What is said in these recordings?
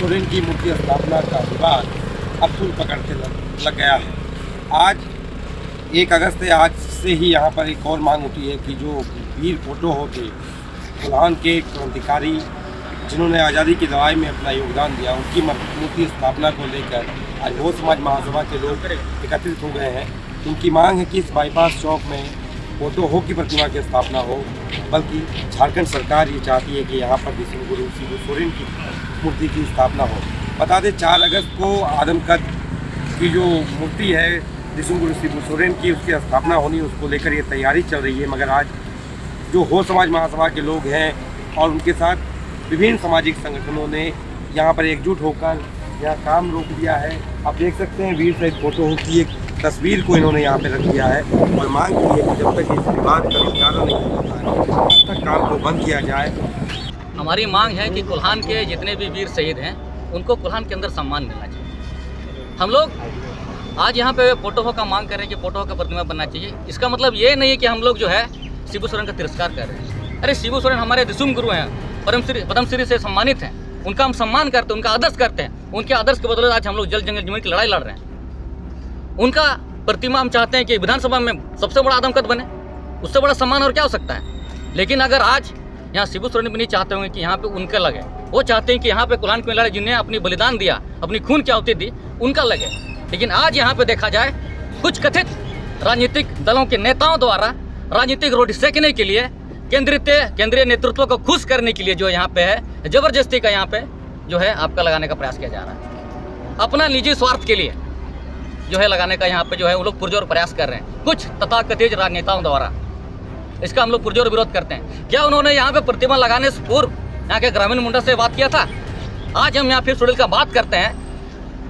सोरेन की मूर्ति स्थापना का विवाद अब सूल पकड़ते लग गया है। आज 1 अगस्त है, आज से ही यहाँ पर एक और मांग उठी है कि जो वीर फोटो होते कोल्हान के क्रांतिकारी जिन्होंने आज़ादी की लड़ाई में अपना योगदान दिया, उनकी मूर्ति स्थापना को लेकर आज बहुत समाज महासभा के लोग एकत्रित हो गए हैं। उनकी मांग है कि इस बाईपास चौक में फोटो हो की प्रतिमा की स्थापना हो, बल्कि झारखंड सरकार ये चाहती है कि यहाँ पर विश्वगुरु शिबू सोरेन की मूर्ति की स्थापना हो। बता दें 4 अगस्त को आदमकद की जो मूर्ति है विश्वगुरु शिबू सोरेन की, उसकी स्थापना होनी, उसको लेकर ये तैयारी चल रही है। मगर आज जो हो समाज महासभा के लोग हैं और उनके साथ विभिन्न सामाजिक संगठनों ने यहाँ पर एकजुट होकर यहाँ काम रोक दिया है। आप देख सकते हैं वीर शहीद फोटो हो की एक तस्वीर को इन्होंने यहाँ पे रख दिया है और मांग की है कि जब तक इस विवाद का निपटारा नहीं होता है तब तक काम को बंद किया जाए। हमारी मांग है कि कोल्हान के जितने भी वीर शहीद हैं उनको कोल्हान के अंदर सम्मान मिलना चाहिए। हम लोग आज यहाँ पे फोटो का मांग कर रहे हैं कि फोटो का प्रतिमा बनना चाहिए। इसका मतलब ये नहीं है कि हम लोग जो है शिबू सोरेन का तिरस्कार कर रहे हैं। अरे शिबू सोरेन हमारे दिसुम गुरु हैं, पद्मश्री से सम्मानित हैं, उनका हम सम्मान करते हैं, उनका आदर्श करते हैं। उनके आदर्श के बदौलत आज हम लोग जल जंगल जमीन की लड़ाई लड़ रहे हैं। उनका प्रतिमा हम चाहते हैं कि विधानसभा में सबसे बड़ा आदमकद बने, उससे बड़ा सम्मान और क्या हो सकता है। लेकिन अगर आज यहाँ शिबू सोरेन भी नहीं चाहते होंगे कि यहाँ पे उनका लगे, वो चाहते हैं कि यहाँ पे कोल्हान की लड़ाई जिन्हें अपनी बलिदान दिया, अपनी खून की आहुति दी, उनका लगे। लेकिन आज यहाँ पे देखा जाए कुछ कथित राजनीतिक दलों के नेताओं द्वारा राजनीतिक रोटी सेकने के लिए केंद्रीय नेतृत्व को खुश करने के लिए जो यहाँ पे है जबरदस्ती का यहाँ पे जो है आपका लगाने का प्रयास किया जा रहा है। अपना निजी स्वार्थ के लिए जो है लगाने का यहाँ पे जो है वो लोग पुरजोर प्रयास कर रहे हैं कुछ तथाकथित राजनेताओं द्वारा। इसका हम लोग पुरजोर विरोध करते हैं। क्या उन्होंने यहाँ पे प्रतिमा लगाने से पूर्व यहाँ के ग्रामीण मुंडा से बात किया था? आज हम यहाँ फिर सुडील का बात करते हैं।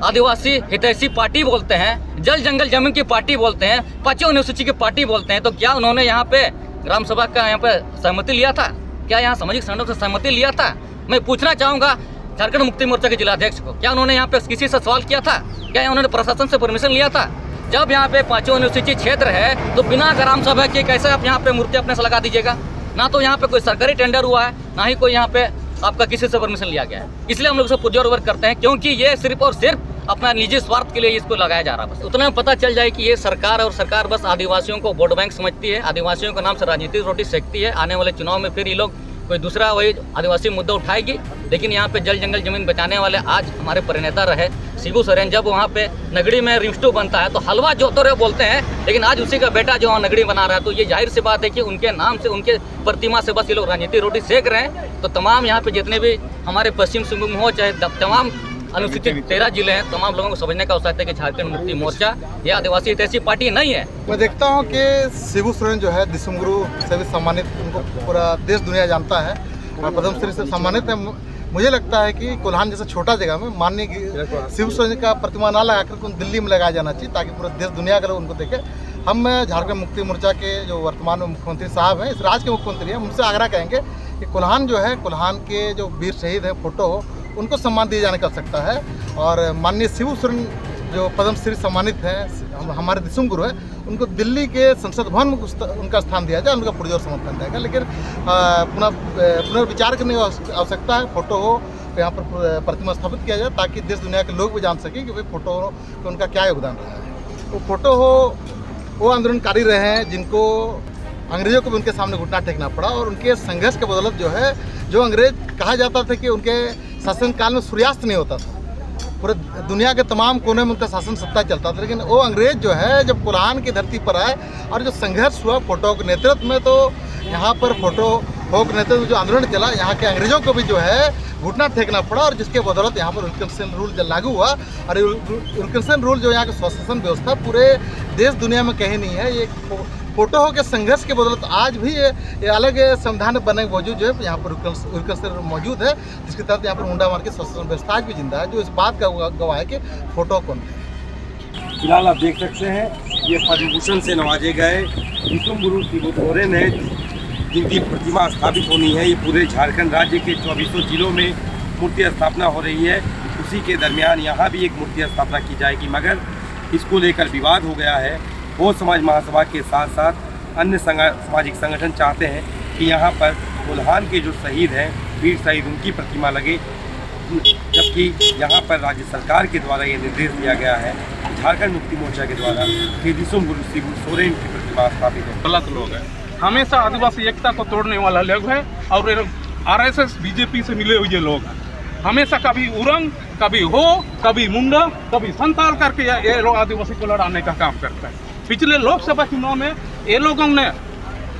आदिवासी हितैषी पार्टी बोलते हैं, जल जंगल जमीन की पार्टी बोलते हैं, 5वीं अनुसूची की पार्टी बोलते हैं। तो क्या उन्होंने यहाँ पे ग्राम सभा का यहाँ पे सहमति लिया था? क्या यहाँ सामाजिक संगठन से सहमति लिया था? मैं पूछना चाहूँगा झारखंड मुक्ति मोर्चा के जिलाध्यक्ष को, क्या उन्होंने यहाँ पे किसी से सवाल किया था? क्या उन्होंने प्रशासन से परमिशन लिया था? जब यहाँ पे 5वीं अनुसूची क्षेत्र है तो बिना ग्राम सभा के कैसे आप यहाँ पे मूर्ति अपने से लगा दीजिएगा? ना तो यहाँ पे कोई सरकारी टेंडर हुआ है, ना ही कोई यहाँ पे आपका किसी से परमिशन लिया गया है। इसलिए हम लोग इसे पुरजोर वर्क करते हैं, क्योंकि ये सिर्फ और सिर्फ अपना निजी स्वार्थ के लिए इसको लगाया जा रहा है। बस उतना पता चल जाए कि ये सरकार और सरकार बस आदिवासियों को वोट बैंक समझती है, आदिवासियों के नाम से राजनीतिक रोटी सेकती है। आने वाले चुनाव में फिर ये लोग कोई दूसरा वही आदिवासी मुद्दा उठाएगी। लेकिन यहाँ पे जल जंगल जमीन बचाने वाले आज हमारे प्रणेता रहे शिबू सोरेन। जब वहाँ पे नगड़ी में रिमस्टू बनता है तो हलवा जोतोरे बोलते हैं, लेकिन आज उसी का बेटा जो वहाँ नगड़ी बना रहा है, तो ये जाहिर सी बात है कि उनके नाम से, उनके प्रतिमा से बस ये लोग राजनीतिक रोटी सेक रहे हैं। तो तमाम यहाँ पे जितने भी हमारे पश्चिम सिंहभूम हो चाहे तमाम अनुसूचित 13 जिले हैं, तमाम लोगों को समझने का आवश्यकता है कि झारखंड मुक्ति मोर्चा ये आदिवासी हितैषी पार्टी नहीं है। मैं देखता हूँ कि शिबू सोरेन जो है दिसुम गुरु से भी सम्मानित, उनको पूरा देश दुनिया जानता है और पद्मश्री से सम्मानित है। मुझे लगता है कि कोल्हान जैसा छोटा जगह में माननीय शिबू सोरेन का प्रतिमा ना लगाकर उनको दिल्ली में लगाया जाना चाहिए, ताकि पूरा देश दुनिया के लोग उनको देखे। हम झारखंड मुक्ति मोर्चा के जो वर्तमान में मुख्यमंत्री साहब हैं, इस राज्य के मुख्यमंत्री हैं, उनसे आग्रह करेंगे कि कोल्हान जो है, कोल्हान के जो वीर शहीद हैं फोटो हो, उनको सम्मान दिए जाने की आवश्यकता है। और माननीय शिबू सोरेन जो पद्मश्री सम्मानित हैं, हमारे दिसुम गुरु हैं, उनको दिल्ली के संसद भवन में उनका स्थान दिया जाए, उनका पुरजोर समर्थन रहेगा। लेकिन पुनर्विचार करने की आवश्यकता है। फोटो हो यहाँ पर प्रतिमा स्थापित किया जाए, ताकि देश दुनिया के लोग भी जान सकें कि भाई फोटो हो कि उनका क्या योगदान रहा है। वो फोटो हो वो आंदोलनकारी रहे हैं जिनको अंग्रेजों को भी उनके सामने घुटना टेकना पड़ा, और उनके संघर्ष के बदौलत जो है, जो अंग्रेज कहा जाता था कि उनके शासनकाल में सूर्यास्त नहीं होता था, पूरे दुनिया के तमाम कोने में उनका शासन सत्ता चलता था। लेकिन वो अंग्रेज जो है जब कोल्हान की धरती पर आए और जो संघर्ष हुआ फोटो के नेतृत्व में, तो यहाँ पर फोटो हो के नेतृत्व में जो आंदोलन चला, यहाँ के अंग्रेजों को भी जो है घुटना फेंकना पड़ा, और जिसके बदौलत यहाँ पर विल्किंसन रूल लागू हुआ। और विल्किंसन रूल जो यहाँ की शासन व्यवस्था पूरे देश दुनिया में कहीं नहीं है। ये फोटो हो के संघर्ष के बदौलत आज भी ये अलग संविधान बनने के बावजूद जो है यहाँ पर विल्किंसन मौजूद है, जिसके तहत यहाँ पर मुंडा मार के शासन व्यवस्था भी जिंदा है, जो इस बात का गवाह है कि फोटो कौन है। फिलहाल आप देख सकते हैं ये पद्मभूषण से नवाजे गए विश्व गुरु शिबू सोरेन है, जिनकी प्रतिमा स्थापित होनी है। ये पूरे झारखंड राज्य के 2400 जिलों में मूर्ति स्थापना हो रही है। उसी के दरमियान यहाँ भी एक मूर्ति स्थापना की जाएगी, मगर इसको लेकर विवाद हो गया है। वो समाज महासभा के साथ साथ अन्य सामाजिक संगठन चाहते हैं कि यहाँ पर कोल्हान के जो शहीद हैं, वीर शहीद, उनकी प्रतिमा लगे। जबकि यहाँ पर राज्य सरकार के द्वारा ये निर्देश दिया गया है, झारखंड मुक्ति मोर्चा के द्वारा कि दिसुम गुरु शिबू सोरेन की प्रतिमा स्थापित हो। गलत लोग हैं, हमेशा आदिवासी एकता को तोड़ने वाला लोग है और आरएसएस बीजेपी से मिले हुए लोग हैं। हमेशा कभी उरंग, कभी हो, कभी मुंडा, कभी संताल करके ये लोग आदिवासी को लड़ाने का काम करता है। पिछले लोकसभा चुनाव में ये लोगों ने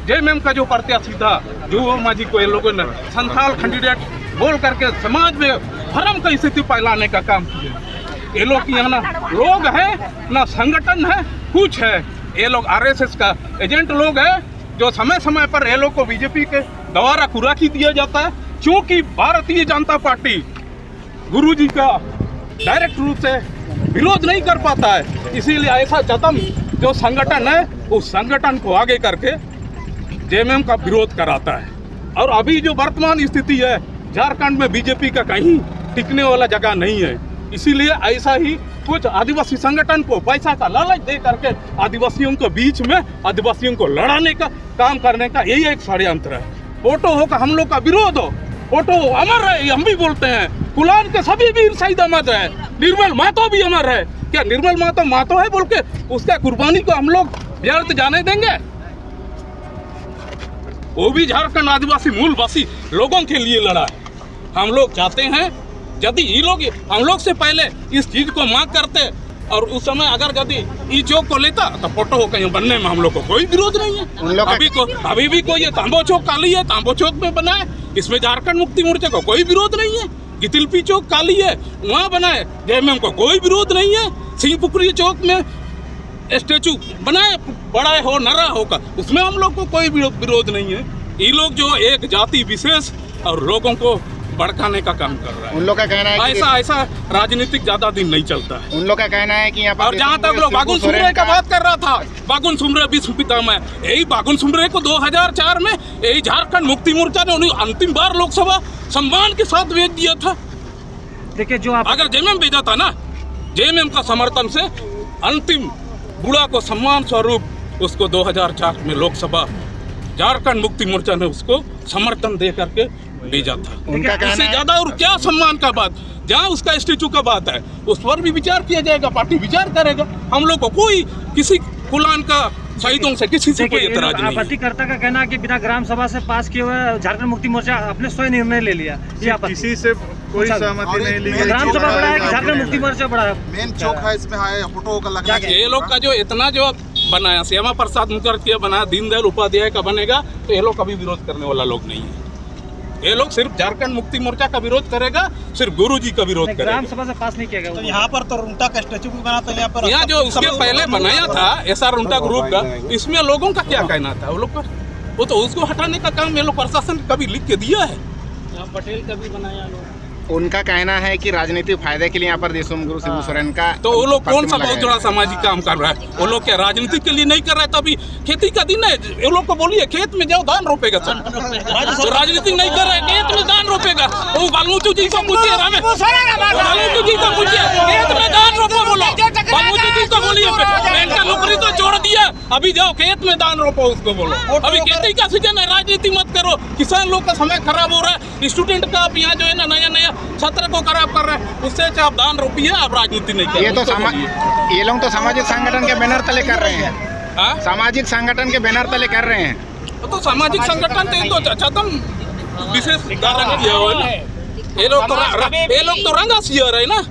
जेएमएम का जो प्रत्याशी था जुओ माझी को ये लोगों ने संथाल कैंडिडेट बोल करके समाज में भ्रम की स्थिति फैलाने का काम किया। ये लोग यहाँ ना लोग है ना संगठन है, कुछ है। ये लोग आरएसएस का एजेंट लोग है जो समय समय पर ये लोग को बीजेपी के द्वारा खुराकी दिया जाता है, क्योंकि भारतीय जनता पार्टी गुरुजी का डायरेक्ट रूप से विरोध नहीं कर पाता है। इसीलिए ऐसा जतन जो संगठन है उस संगठन को आगे करके जेएमएम का विरोध कराता है। और अभी जो वर्तमान स्थिति है झारखंड में बीजेपी का कहीं टिकने वाला जगह नहीं है। इसीलिए ऐसा ही कुछ आदिवासी संगठन को पैसा का लालच दे करके आदिवासियों के बीच में आदिवासियों को लड़ाने का काम करने का यही एक षड्यंत्र है। फोटो हो का हम लोग का विरोध हो, फोटो अमर है, हम भी बोलते हैं। कुलान के सभी वीर शहीद अमर है, निर्मल महतो भी अमर है। क्या निर्मल महतो है बोल के उसका कुर्बानी को हम लोग व्यर्थ जाने देंगे? वो भी झारखंड आदिवासी मूलवासी लोगों के लिए लड़ा है। हम लोग चाहते हैं यदि ये लोग हम लोग से पहले इस चीज को मांग करते और उस समय अगर यदि ई चौक को लेता तो फोटो हो कहीं बनने में हम लोग को कोई विरोध नहीं है। अभी भी कोई तांबो चौक काली है, तांबो चौक में बनाए, इसमें झारखंड मुक्ति मोर्चा को कोई विरोध नहीं है। गितिलपी चौक काली है, वहाँ बनाए, जेएमएम को कोई विरोध नहीं है। सिंहपुखरी चौक में स्टेचू बनाए, बड़ा हो नरा होगा, उसमें हम लोग को कोई विरोध नहीं है। ये लोग जो एक जाति विशेष और लोगों को भड़काने का काम कर रहा है। उन लोग का कहना है ऐसा राजनीतिक ज्यादा दिन नहीं चलता है। उन लोग का कहना है कि यहाँ पर और जहाँ तक लोग बागुन सुमरे का बात कर रहा था, बागुन सुमरे विश्व पितामह, यही बागुन सुमरे को 2004 में यही झारखंड मुक्ति मोर्चा ने उन्हें अंतिम बार लोकसभा सम्मान के साथ भेज दिया था। देखिए जो आप अगर जेएमएम भेजा था ना, जेएमएम का समर्थन से अंतिम बुढ़ा को सम्मान स्वरूप उसको 2004 में लोकसभा झारखंड मुक्ति मोर्चा ने उसको समर्थन दे करके भेजा था। उनका कहना इससे है ज्यादा और क्या सम्मान का बात, जहाँ उसका स्टेचू का बात है उस पर भी विचार किया जाएगा, पार्टी विचार करेगा। हम लोग को कोई किसी कुलान का शहीदों से किसी से कोई एतराज नहीं है। आपत्तिकर्ता का कहना है कि बिना ग्राम सभा से पास किए हुए झारखंड मुक्ति मोर्चा अपने स्वयं निर्णय ले लिया। किसी से कोई सहमति नहीं ली गई। ग्राम सभा बड़ा है कि झारखंड मुक्ति मोर्चा बड़ा है? मेन चौक है, इसमें फोटो का लगना है। ये लोग का जो इतना जो बनाया श्यामा प्रसाद मुखर्जी बनाया, दीनदयाल उपाध्याय का बनेगा, तो ये लोग कभी विरोध करने वाला लोग नहीं है। ये लोग सिर्फ झारखंड मुक्ति मोर्चा का विरोध करेगा, सिर्फ गुरुजी का विरोध करेगा। ग्राम सभा से पास नहीं किया गया। तो यहाँ पर तो रुंटा का स्टैचू भी बना था। यहाँ जो उसके पहले बनाया था एसआर रुंटा ग्रुप का, इसमें लोगों का क्या कहना था? वो लोग का वो तो उसको हटाने का काम ये लोग प्रशासन कभी लिख के दिया है। पटेल का भी बनाया लोग। उनका कहना है कि राजनीतिक फायदे के लिए यहाँ पर दिसुम गुरु शिबू सोरेन का तो वो लोग कौन सा बहुत बड़ा सामाजिक काम कर रहा है? वो लोग क्या राजनीति के लिए नहीं कर रहा है? तो अभी खेती का दिन है, वो लोग को बोलिए खेत में जाओ धान रोपेगा सर। तो राजनीति नहीं कर रहा है, खेत में धान रोपेगा। वो बालूचू जी को पूछिए, बालूचू जी को पूछिए, खेत में धान रोपो बोलो। बालूचू जी को बोलिए बैंक का नौकरी तो छोड़ दिया, अभी जाओ खेत में धान रोपो, उसको बोलो। अभी खेती का सीजन है, राजनीति मत करो। किसान लोग का समय खराब हो रहा है, स्टूडेंट का अब यहाँ जो है ना नया छात्र को खराब कर रहे हैं, उससे अच्छा आप दान रोपिए, आप राजनीति नहीं करिए। ये लोग तो सामाजिक संगठन के बैनर तले कर रहे हैं। सामाजिक संगठन के बैनर तले कर रहे हैं। तो सामाजिक संगठन तो छतम विशेष कारण किया हुआ है ना। ये लोग तो रंगा सियर है ना,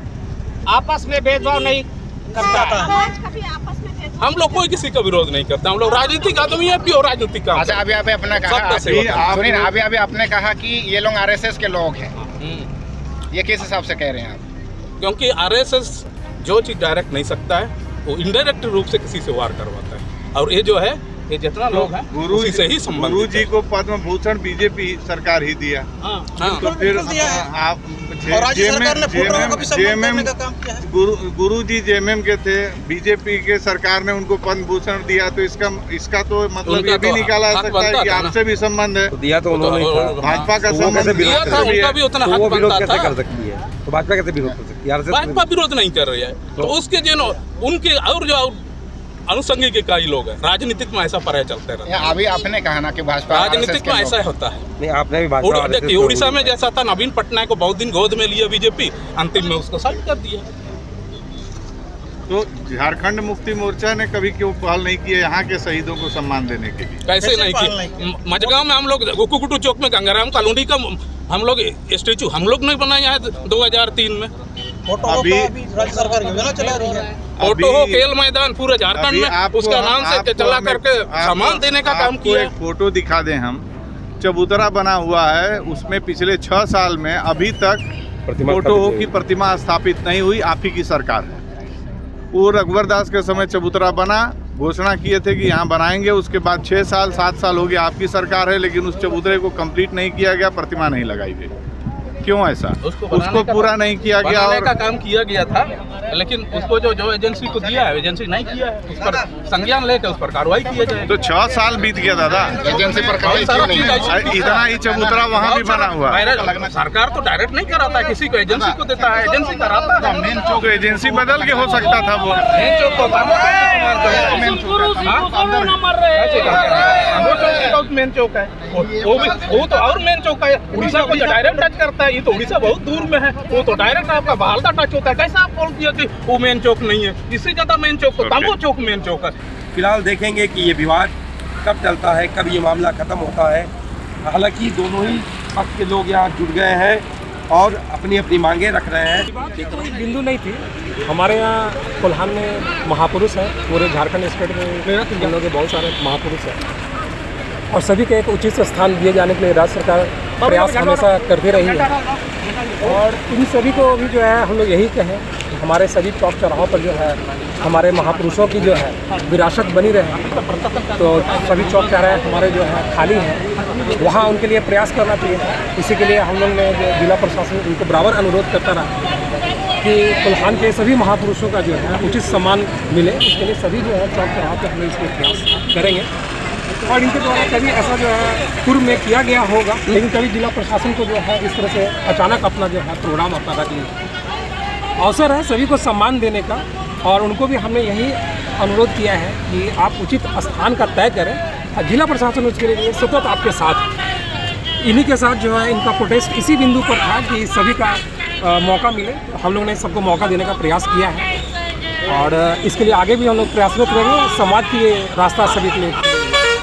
आपस में भेदभाव नहीं करता था। हम लोग कोई किसी का विरोध नहीं करते, हम लोग राजनीतिक आदमी है, प्योर राजनीतिक काम। अच्छा, अभी आपने कहा, सुनिए, अभी आपने कहा कि ये लोग आरएसएस के लोग हैं, ये किस हिसाब से कह रहे हैं आप? क्योंकि आरएसएस जो चीज डायरेक्ट नहीं सकता है वो इनडायरेक्ट रूप से किसी से वार करवाता है। और ये जो है ये जितना लोग हैं उसी से ही संबंधित। गुरु जी को पद्म भूषण बीजेपी सरकार ही दिया। तो फिर आप गुरु जी जेएमएम के थे, बीजेपी के सरकार ने उनको पद्म भूषण दिया, तो इसका तो मतलब ये भी निकाला जा सकता है कि आपसे भी संबंध है। दिया तो उन्होंने भाजपा का संबंध दिया था, उनका भी उतना हक बनता था। कर सकती है तो भाजपा कैसे विरोध कर सकती है? भाजपा विरोध नहीं कर रही है, तो उसके जो उनके और जो अनुषंगिक इकाई लोग हैं, राजनीतिक में ऐसा परे चलते रहते हैं। अभी आपने कहा ना कि भाजपा राजनीतिक में ऐसा होता है। नहीं, आपने भी भाजपा देखिए उड़ीसा में जैसा था, नवीन पटनायक को बहुत दिन गोद में लिया बीजेपी, अंतिम में उसको साइड कर दिया। तो झारखंड मुक्ति मोर्चा ने कभी क्यों पहल नहीं की है यहाँ के शहीदों को सम्मान देने के लिए? कैसे नहीं की? मजगांव में हम लोग गुकुकुटू चौक में गंगाराम कॉलोनी का हम लोग स्टेचू हम लोग ने बनाया है 2003 में। अभी राज्य सरकार योजना चला रही है। फोटो हो खेल मैदान पूरे झारखंड में उसका नाम से चला करके सामान देने का काम किया। एक फोटो दिखा दें हम, चबूतरा बना हुआ है, उसमें पिछले 6 साल में अभी तक फोटो हो की प्रतिमा स्थापित नहीं हुई। आप ही की सरकार है। वो रघुवर दास के समय चबूतरा बना, घोषणा किए थे कि यहाँ बनाएंगे, उसके बाद 6 साल 7 साल हो गया आपकी सरकार है, लेकिन उस चबूतरे को कंप्लीट नहीं किया गया, प्रतिमा नहीं लगाई गई। क्यों ऐसा? उसको पूरा नहीं किया गया और का काम किया गया था, लेकिन उसको जो एजेंसी को दिया है एजेंसी नहीं किया है, उस पर संज्ञान लेकर उस पर कार्रवाई किया जाए। तो 6 साल बीत गया दादा, एजेंसी पर इतना ही चबूतरा वहाँ भी बना हुआ है। सरकार तो डायरेक्ट नहीं कराता है, किसी को एजेंसी को देता है, एजेंसी कराता है। मेन चौक एजेंसी बदल के हो सकता था वो। मेन चौक तो मेन चौक है, वो तो और मेन चौक है। उड़ीसा को डायरेक्ट टच करता है, ये तो उड़ीसा बहुत दूर में है, वो तो डायरेक्ट आपका बहालदा टच होता है। कैसा आप बोल दिया कि वो मेन चौक नहीं है? इससे ज्यादा मेन चौक तो तांबो चौक मेन चौक है। फिलहाल देखेंगे कि ये विवाद कब चलता है, कब ये मामला खत्म होता है। हालांकि दोनों ही पक्ष के लोग यहाँ जुट गए हैं और अपनी अपनी मांगे रख रहे हैं। कोई बिंदु नहीं थी। हमारे यहाँ कोल्हान में महापुरुष है, पूरे झारखंड स्टेट में हम लोग के बहुत सारे महापुरुष हैं और सभी के एक उचित स्थान दिए जाने के लिए राज्य सरकार प्रयास हमेशा करती रही है। और इन सभी को भी जो है हम लोग यही कहें, हमारे सभी चौक चौराहों पर जो है हमारे महापुरुषों की जो है विरासत बनी रहे। तो सभी चौक चौराहे हमारे जो है खाली हैं, वहाँ उनके लिए प्रयास करना चाहिए। इसी के लिए हम लोग ने जो जिला प्रशासन उनको बराबर अनुरोध करता रहा कि कोल्हान के सभी महापुरुषों का जो है उचित सम्मान मिले। उसके लिए सभी जो है चौक चौराहों पर हम लोग इसको प्रयास करेंगे। और इनके द्वारा कभी ऐसा जो है पूर्व में किया गया होगा, लेकिन कभी जिला प्रशासन को जो है इस तरह से अचानक अपना जो है प्रोग्राम अपना रख लिया। अवसर है सभी को सम्मान देने का और उनको भी हमने यही अनुरोध किया है कि आप उचित स्थान का तय करें। जिला प्रशासन उसके लिए सतत आपके साथ है। इन्हीं के साथ जो है इनका प्रोटेस्ट इसी बिंदु पर था कि सभी का मौका मिले। हम लोग ने सबको मौका देने का प्रयास किया है और इसके लिए आगे भी हम लोग प्रयासरत रहेंगे। समाज की रास्ता सभी के लिए।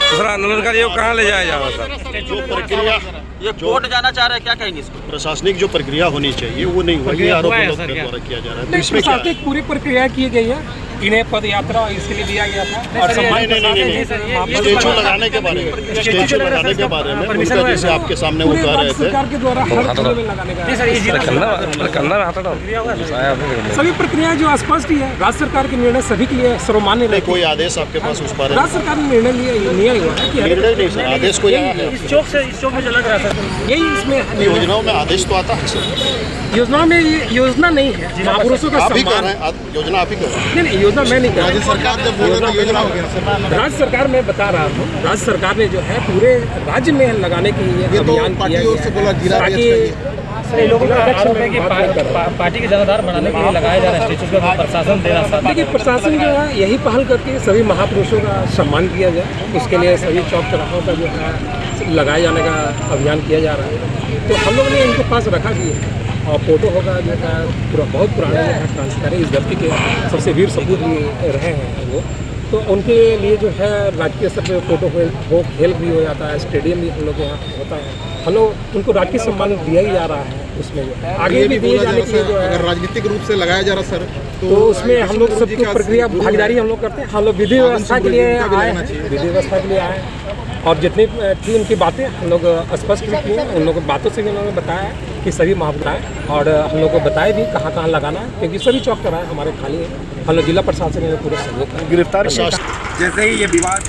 दूसरा आंदोलन का ये कहाँ ले जाया जा रहा सर? जो प्रक्रिया ये कोर्ट जाना चाह रहे हैं, क्या कहेंगे इसको? प्रशासनिक जो प्रक्रिया होनी चाहिए वो नहीं हुआ, ये आरोप लोग के द्वारा किया जा रहा है। तो इसमें क्या है? प्रशासनिक पूरी प्रक्रिया की गई है। इन्हें पद यात्रा इसके लिए दिया गया था और सम्मान के साथ स्टेचू लगाने के बारे में, स्टेचू लगाने के बारे में उनका जैसे आपके सामने वो कह रहे थे सरकार के द्वारा हर जिले में लगाने का सभी प्रक्रिया जो स्पष्ट ही है। राज्य सरकार के निर्णय सभी के लिए सर्वमान्य नहीं। कोई आदेश आपके पास उस बारे में? राज्य सरकार ने निर्णय लिया हुआ है कि निर्णय नहीं सर, आदेश कोई आया है? इस चौक में लग रहा था, यही इसमें योजनाओं में आदेश तो आता है सर। योजना में ये योजना नहीं है, महापुरुषों का आप ही कर सम्मान। रहे हैं, योजना आप ही कर रहे हैं। नहीं, योजना मैं नहीं कर रहा। सरकार जब बोले तो योजना हो गया। राज्य सरकार मैं बता रहा हूँ, राज्य सरकार ने जो है पूरे राज्य में लगाने के लिए अभियान किया है ताकि लोगों का आरोप है कि पार्टी के जनाधार बनाने के लिए लगाया जा रहा है स्टेचू का प्रशासन दे रहा है। देखिए प्रशासन जो है यही पहल करके सभी महापुरुषों का सम्मान किया जाए, उसके लिए सभी चौक चौराहों पर जो है लगाए जाने का अभियान किया जा रहा है। तो हम लोगों ने इनके पास रखा भी है और फोटो होगा जो है बहुत पुराने जो है ट्रांसफर है, इस धरती के सबसे वीर सपूत भी रहे हैं वो। तो उनके लिए जो है राजकीय स्तर पर फोटो हो खेल भी हो जाता है, स्टेडियम भी हम लोग के यहाँ होता है। हम लोग उनको राजकीय सम्मान दिया ही जा रहा है। उसमें जो है आगे भी दिए जाने के लिए जो है राजनीतिक रूप से लगाया जा रहा सर, तो उसमें हम लोग सबकी प्रक्रिया भागीदारी हम लोग करते हैं। हम लोग विधि व्यवस्था के लिए आए हैं, विधि व्यवस्था के लिए आए हैं और जितनी थी उनकी बातें हम लोग स्पष्ट भी किए। उन लोगों की बातों से भी उन्होंने बताया कि सभी महापुरुष और हम लोग को बताए भी कहाँ कहाँ लगाना है, क्योंकि सभी चौक चौराहे हमारे खाली हैं। हम लोग जिला प्रशासन ने पूरे सहयोग गिरफ्तार जैसे ही ये विवाद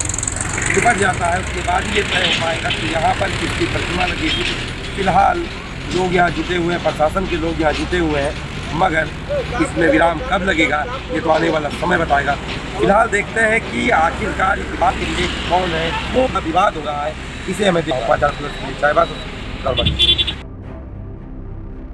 निपट जाता है उसके बाद ये तय हो पाएगा कि यहाँ पर किसकी प्रतिमा लगी थी। फिलहाल लोग यहाँ जुटे हुए हैं, प्रशासन के लोग यहाँ जुटे हुए हैं, मगर इसमें विराम कब लगेगा ये तो आने वाला समय बताएगा। फिलहाल देखते हैं कि आखिरकार इस विवाद के लिए कौन है, वो विवाद हो रहा है, इसे हमें देखना। 5 चाय बात